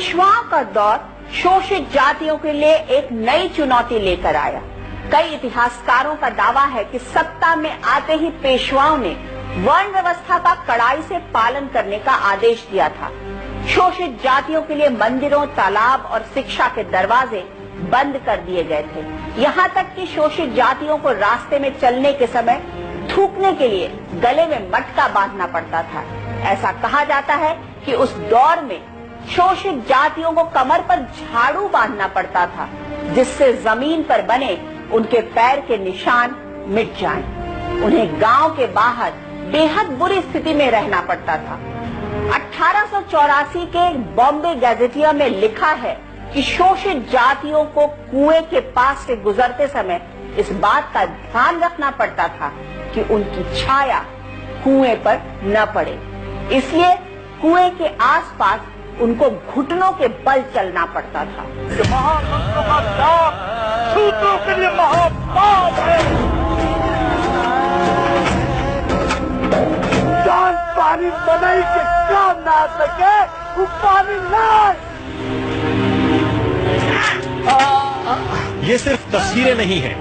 पेशवाओं का दौर शोषित जातियों के लिए एक नई चुनौती लेकर आया। कई इतिहासकारों का दावा है कि सत्ता में आते ही पेशवाओं ने वर्ण व्यवस्था का कड़ाई से पालन करने का आदेश दिया था। शोषित जातियों के लिए मंदिरों, तालाब और शिक्षा के दरवाजे बंद कर दिए गए थे। यहाँ तक कि शोषित जातियों को रास्ते में चलने के समय थूकने के लिए गले में मटका बांधना पड़ता था। ऐसा कहा जाता है कि उस दौर में शोषित जातियों को कमर पर झाड़ू बांधना पड़ता था, जिससे जमीन पर बने उनके पैर के निशान मिट जाएं। उन्हें गांव के बाहर बेहद बुरी स्थिति में रहना पड़ता था। 1884 के बॉम्बे गैजेटियर में लिखा है कि शोषित जातियों को कुएं के पास से गुजरते समय इस बात का ध्यान रखना पड़ता था कि उनकी छाया कुएं पर न पड़े, इसलिए कुएं के आसपास उनको घुटनों के बल चलना पड़ता था। महामंत्रों का त्याग शूद्रों के लिए महापाप है। जान पानी बनाई के काम ना सके वो पानी लाए। ये सिर्फ तस्वीरें नहीं हैं,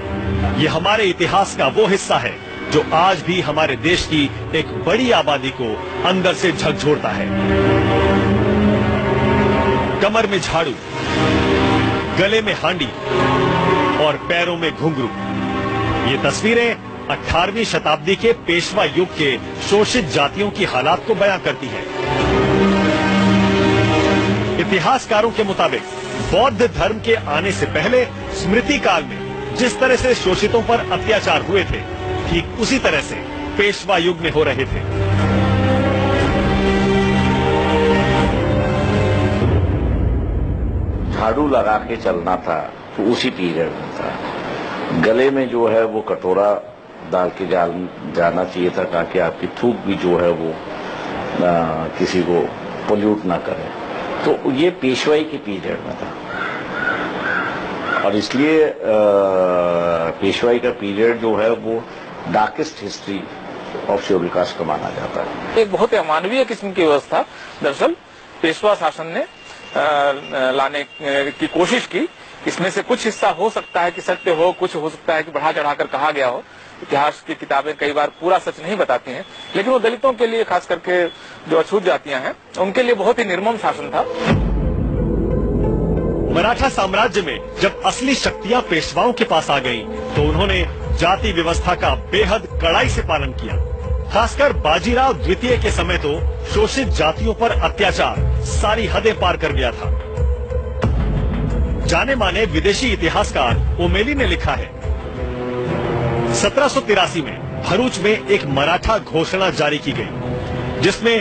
ये हमारे इतिहास का वो हिस्सा है जो आज भी हमारे देश की एक बड़ी आबादी को अंदर से झकझोरता है। कमर में झाड़ू, गले में हांडी और पैरों में घुंघरू। ये तस्वीरें 18वीं शताब्दी के पेशवा युग के शोषित जातियों की हालात को बयां करती हैं। इतिहासकारों के मुताबिक बौद्ध धर्म के आने से पहले स्मृति काल में जिस तरह से शोषितों पर अत्याचार हुए थे, ठीक उसी तरह से पेशवा युग में हो रहे थे। झाड़ू लगा के चलना था तो उसी पीरियड में था। गले में जो है वो कटोरा डाल के जाना चाहिए था ताकि आपकी थूक भी जो है वो किसी को पोल्यूट ना करे। तो ये पेशवाई के पीरियड में था और इसलिए पेशवाई का पीरियड जो है वो darkest history of schedule caste का माना जाता है। एक बहुत अमानवीय किस्म की व्यवस्था दरअसल पेशवा शासन ने लाने की कोशिश की। इसमें से कुछ हिस्सा हो सकता है कि सत्य हो, कुछ हो सकता है कि बढ़ा चढ़ाकर कहा गया हो। इतिहास की किताबें कई बार पूरा सच नहीं बताती हैं, लेकिन वो दलितों के लिए, खास करके जो अछूत जातियां हैं, उनके लिए बहुत ही निर्मम शासन था। मराठा साम्राज्य में जब असली शक्तियां पेशवाओं के पास आ गईं, तो उन्होंने जाति व्यवस्था का बेहद कड़ाई से पालन किया। खासकर बाजीराव द्वितीय के समय तो शोषित जातियों पर अत्याचार सारी हदें पार कर गया था। जाने माने विदेशी इतिहासकार ओमेली ने लिखा है, 1783 में भरूच में एक मराठा घोषणा जारी की गई, जिसमें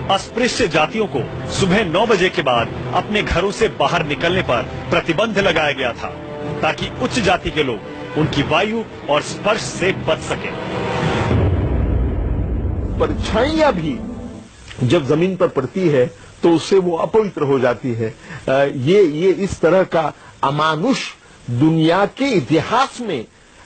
अस्पृश्य जातियों को सुबह 9 बजे के बाद अपने घरों से बाहर निकलने पर प्रतिबंध लगाया गया था, ताकि उच्च जाति के लोग उनकी वायु और स्पर्श से बच सके। परछाइयां भी जब जमीन पर पड़ती है तो उससे वो अपवित्र हो जाती है। ये इस तरह का अमानुष दुनिया के इतिहास में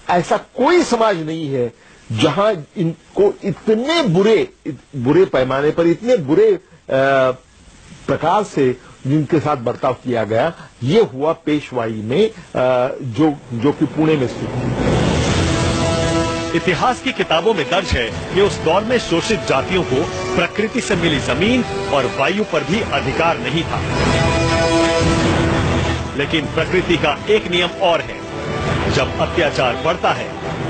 ऐसा कोई समाज नहीं है जहां इनको इतने बुरे पैमाने पर, इतने बुरे प्रकार से जिनके साथ बर्ताव किया गया। ये हुआ पेशवाई में, जो कि पुणे में स्थित है। इतिहास की किताबों में दर्ज है कि उस दौर में शोषित जातियों को प्रकृति से मिली जमीन और वायु पर भी अधिकार नहीं था। लेकिन प्रकृति का एक नियम और है, जब अत्याचार बढ़ता है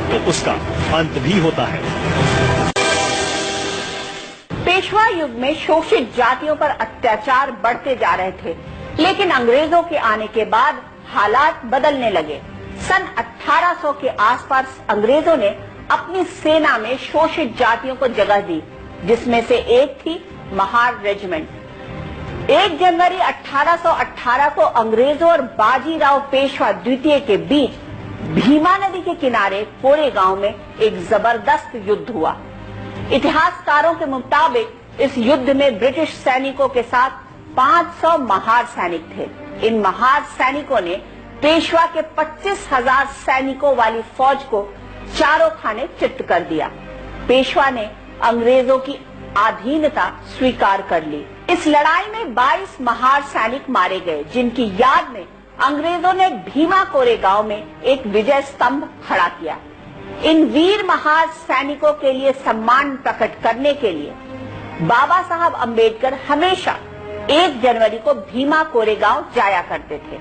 तो उसका अंत भी होता है। पेशवा युग में शोषित जातियों पर अत्याचार बढ़ते जा रहे थे, लेकिन अंग्रेजों के आने के बाद हालात बदलने लगे। सन 1800 के आसपास अंग्रेजों ने अपनी सेना में शोषित जातियों को जगह दी, जिसमें से एक थी महार रेजिमेंट। 1 जनवरी 1818 को अंग्रेजों और बाजीराव पेशवा द्वितीय के बीच भीमा नदी के किनारे कोरेगांव में एक जबरदस्त युद्ध हुआ। इतिहासकारों के मुताबिक इस युद्ध में ब्रिटिश सैनिकों के साथ 500 महार सैनिक थे। इन महार सैनिकों ने पेशवा के 25,000 सैनिकों वाली फौज को चारों खाने चित्त कर दिया। पेशवा ने अंग्रेजों की अधीनता स्वीकार कर ली। इस लड़ाई में 22 महार सैनिक मारे गए, जिनकी याद में अंग्रेजों ने भीमा कोरेगांव में एक विजय स्तंभ खड़ा किया। इन वीर महार सैनिकों के लिए सम्मान प्रकट करने के लिए बाबा साहब अंबेडकर हमेशा 1 जनवरी को भीमा कोरेगांव जाया करते थे।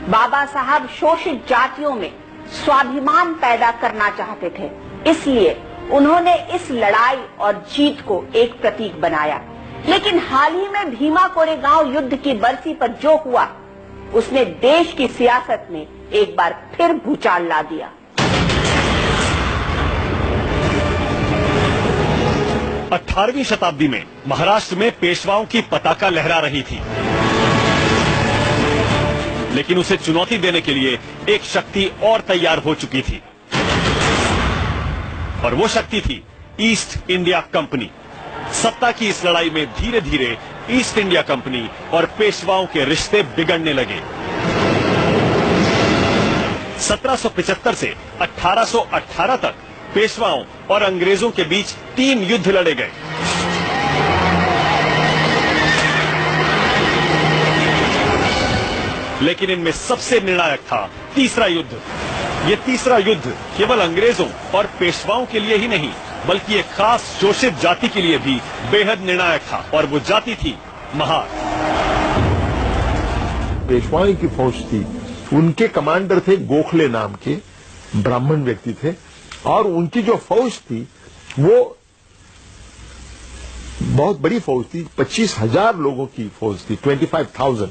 बाबा साहब शोषित जातियों में स्वाभिमान पैदा करना चाहते थे, इसलिए उन्होंने इस लड़ाई और जीत को एक प्रतीक बनाया। लेकिन हाल ही में भीमा कोरेगांव युद्ध की बरसी पर जो हुआ, उसने देश की सियासत में एक बार फिर भूचाल ला दिया। 18वीं शताब्दी में महाराष्ट्र में पेशवाओं की पताका लहरा रही थी, लेकिन उसे चुनौती देने के लिए एक शक्ति और तैयार हो चुकी थी, और वो शक्ति थी ईस्ट इंडिया कंपनी। सत्ता की इस लड़ाई में धीरे धीरे ईस्ट इंडिया कंपनी और पेशवाओं के रिश्ते बिगड़ने लगे। 1775 से 1818 तक पेशवाओं और अंग्रेजों के बीच 3 युद्ध लड़े गए। लेकिन इनमें सबसे निर्णायक था तीसरा युद्ध। ये तीसरा युद्ध केवल अंग्रेजों और पेशवाओं के लिए ही नहीं, बल्कि एक खास शोषित जाति के लिए भी बेहद निर्णायक था, और वो जाति थी महार। पेशवाओं की फौज थी, उनके कमांडर थे गोखले नाम के ब्राह्मण व्यक्ति थे, और उनकी जो फौज थी वो बहुत बड़ी फौज थी, 25,000 लोगों की फौज थी, 25,000।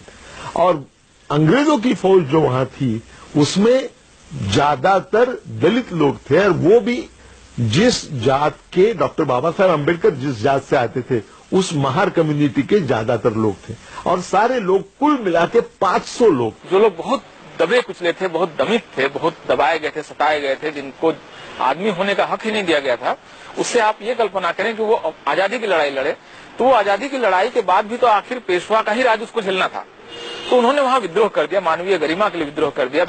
और अंग्रेजों की फौज जो वहां थी उसमें ज्यादातर दलित लोग थे, और वो भी जिस जात के डॉक्टर बाबा साहब अम्बेडकर जिस जात से आते थे उस महार कम्युनिटी के ज्यादातर लोग थे, और सारे लोग कुल मिला के 500 लोग, जो लोग बहुत दबे कुचले थे, बहुत दमित थे, बहुत दबाए गए थे, सताए गए थे, जिनको आदमी होने का हक ही नहीं दिया गया था, उससे आप ये कल्पना करें कि वो आजादी की लड़ाई लड़े, तो वो आजादी की लड़ाई के बाद भी तो आखिर पेशवा का ही राज उसको झेलना था। तो उन्होंने वहां विद्रोह कर दिया, मानवीय गरिमा के लिए विद्रोह कर दिया।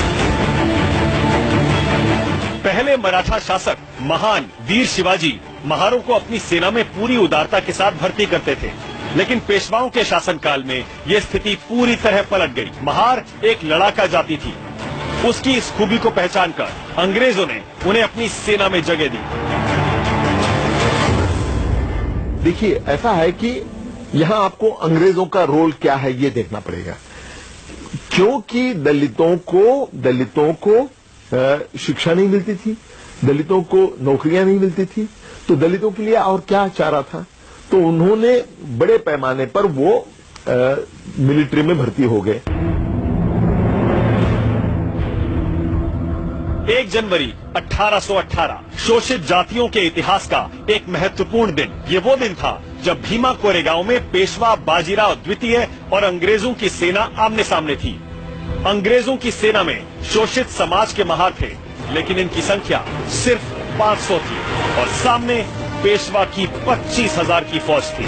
पहले मराठा शासक महान वीर शिवाजी महारों को अपनी सेना में पूरी उदारता के साथ भर्ती करते थे, लेकिन पेशवाओं के शासनकाल में ये स्थिति पूरी तरह पलट गई। महार एक लड़ाका जाति थी। उसकी इस खूबी को पहचान कर अंग्रेजों ने उन्हें अपनी सेना में जगह दी। देखिए, ऐसा है कि यहां आपको अंग्रेजों का रोल क्या है ये देखना पड़ेगा, क्योंकि दलितों को शिक्षा नहीं मिलती थी, दलितों को नौकरियां नहीं मिलती थी, तो दलितों के लिए और क्या चारा था। तो उन्होंने बड़े पैमाने पर वो मिलिट्री में भर्ती हो गए। 1 जनवरी 1818 शोषित जातियों के इतिहास का एक महत्वपूर्ण दिन। ये वो दिन था जब भीमा कोरेगांव में पेशवा बाजीराव द्वितीय और अंग्रेजों की सेना आमने सामने थी। अंग्रेजों की सेना में शोषित समाज के महार थे, लेकिन इनकी संख्या सिर्फ 500 थी, और सामने पेशवा की 25,000 की फौज थी।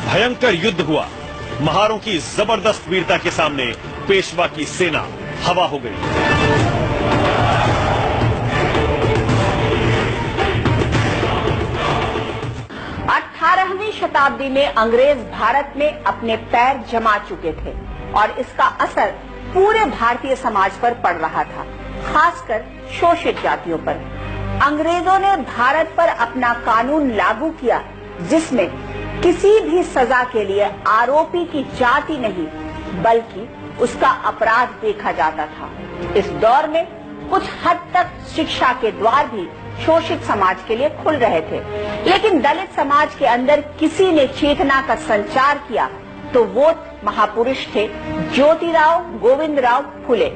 भयंकर युद्ध हुआ। महारों की जबरदस्त वीरता के सामने पेशवा की सेना हवा हो गई। अठारहवीं शताब्दी में अंग्रेज भारत में अपने पैर जमा चुके थे, और इसका असर पूरे भारतीय समाज पर पड़ रहा था, खासकर शोषित जातियों पर। अंग्रेजों ने भारत पर अपना कानून लागू किया, जिसमें किसी भी सजा के लिए आरोपी की जाति नहीं बल्कि उसका अपराध देखा जाता था। इस दौर में कुछ हद तक शिक्षा के द्वार भी शोषित समाज के लिए खुल रहे थे, लेकिन दलित समाज के अंदर किसी ने चेतना का संचार किया तो वो महापुरुष थे ज्योतिराव गोविंदराव फुले।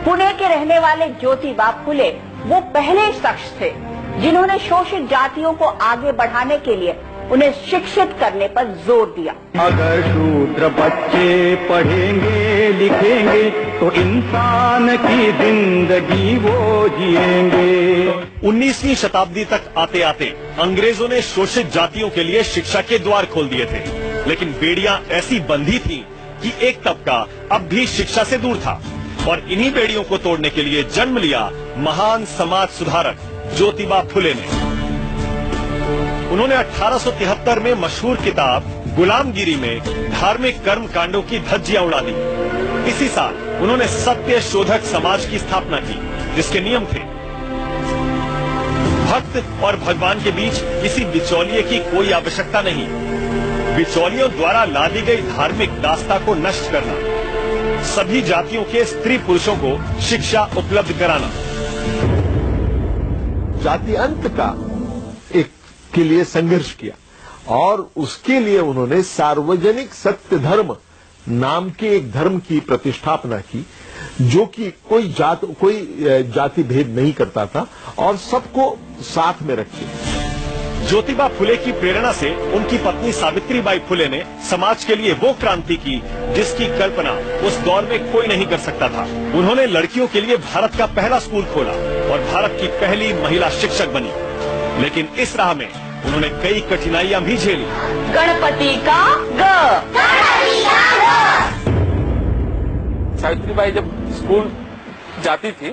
पुणे के रहने वाले ज्योतिबा फुले वो पहले शख्स थे जिन्होंने शोषित जातियों को आगे बढ़ाने के लिए उन्हें शिक्षित करने पर जोर दिया। अगर शूद्र बच्चे पढ़ेंगे लिखेंगे तो इंसान की जिंदगी वो जिएंगे। 19वीं शताब्दी तक आते आते अंग्रेजों ने शोषित जातियों के लिए शिक्षा के द्वार खोल दिए थे, लेकिन बेड़ियां ऐसी बंधी थीं कि एक तबका अब भी शिक्षा से दूर था, और इन्हीं बेड़ियों को तोड़ने के लिए जन्म लिया महान समाज सुधारक ज्योतिबा फुले ने। उन्होंने 1873 में मशहूर किताब गुलामगिरी में धार्मिक कर्म कांडों की धज्जियां उड़ा दी। इसी साल उन्होंने सत्य शोधक समाज की स्थापना की, जिसके नियम थे भक्त और भगवान के बीच किसी बिचौलिए की कोई आवश्यकता नहीं, बिचौलियों द्वारा लादी गई धार्मिक दास्ता को नष्ट करना, सभी जातियों के स्त्री पुरुषों को शिक्षा उपलब्ध कराना। जाति अंत का एक के लिए संघर्ष किया और उसके लिए उन्होंने सार्वजनिक सत्य धर्म नाम के एक धर्म की प्रतिष्ठापना की, जो कि कोई जाति भेद नहीं करता था और सबको साथ में रखे। ज्योतिबा फुले की प्रेरणा से उनकी पत्नी सावित्रीबाई फुले ने समाज के लिए वो क्रांति की जिसकी कल्पना उस दौर में कोई नहीं कर सकता था। उन्होंने लड़कियों के लिए भारत का पहला स्कूल खोला और भारत की पहली महिला शिक्षक बनी। लेकिन इस राह में उन्होंने कई कठिनाइयां भी झेली। गणपति का ग। सावित्रीबाई जब स्कूल जाती थी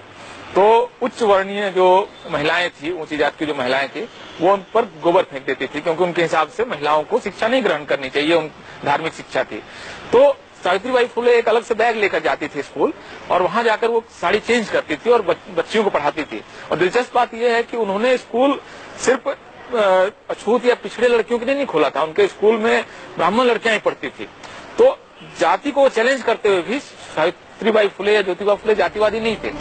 तो उच्च वर्णीय जो महिलाएं थी, ऊंची जात की जो महिलाएं थी, वो उन पर गोबर फेंक देती थी, क्योंकि उनके हिसाब से महिलाओं को शिक्षा नहीं ग्रहण करनी चाहिए, उन धार्मिक शिक्षा थी। तो सावित्रीबाई फुले एक अलग से बैग लेकर जाती थी स्कूल और वहां जाकर वो साड़ी चेंज करती थी और बच्चियों को पढ़ाती थी। और दिलचस्प बात यह है कि उन्होंने स्कूल सिर्फ अछूत या पिछड़े लड़कियों के लिए नहीं खोला था, उनके स्कूल में ब्राह्मण लड़कियां ही पढ़ती थी। तो जाति को चैलेंज करते हुए भी सावित्रीबाई फुले या ज्योतिबा फुले जातिवादी नहीं थे।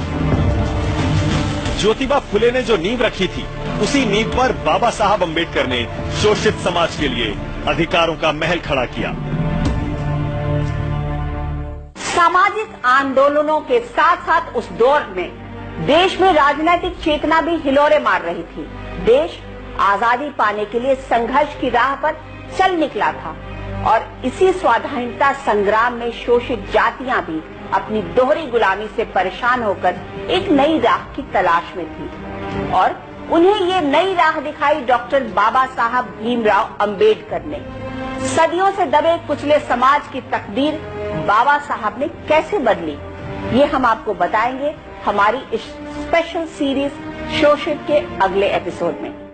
ज्योतिबा फुले ने जो नींव रखी थी, उसी नींव पर बाबा साहब अम्बेडकर ने शोषित समाज के लिए अधिकारों का महल खड़ा किया। सामाजिक आंदोलनों के साथ साथ उस दौर में देश में राजनीतिक चेतना भी हिलोरे मार रही थी। देश आजादी पाने के लिए संघर्ष की राह पर चल निकला था और इसी स्वाधीनता संग्राम में शोषित जातियां भी अपनी दोहरी गुलामी से परेशान होकर एक नई राह की तलाश में थी और उन्हें ये नई राह दिखाई डॉक्टर बाबा साहब भीमराव अंबेडकर ने। सदियों से दबे कुचले समाज की तकदीर बाबा साहब ने कैसे बदली, ये हम आपको बताएंगे हमारी इस स्पेशल सीरीज शोषित के अगले एपिसोड में।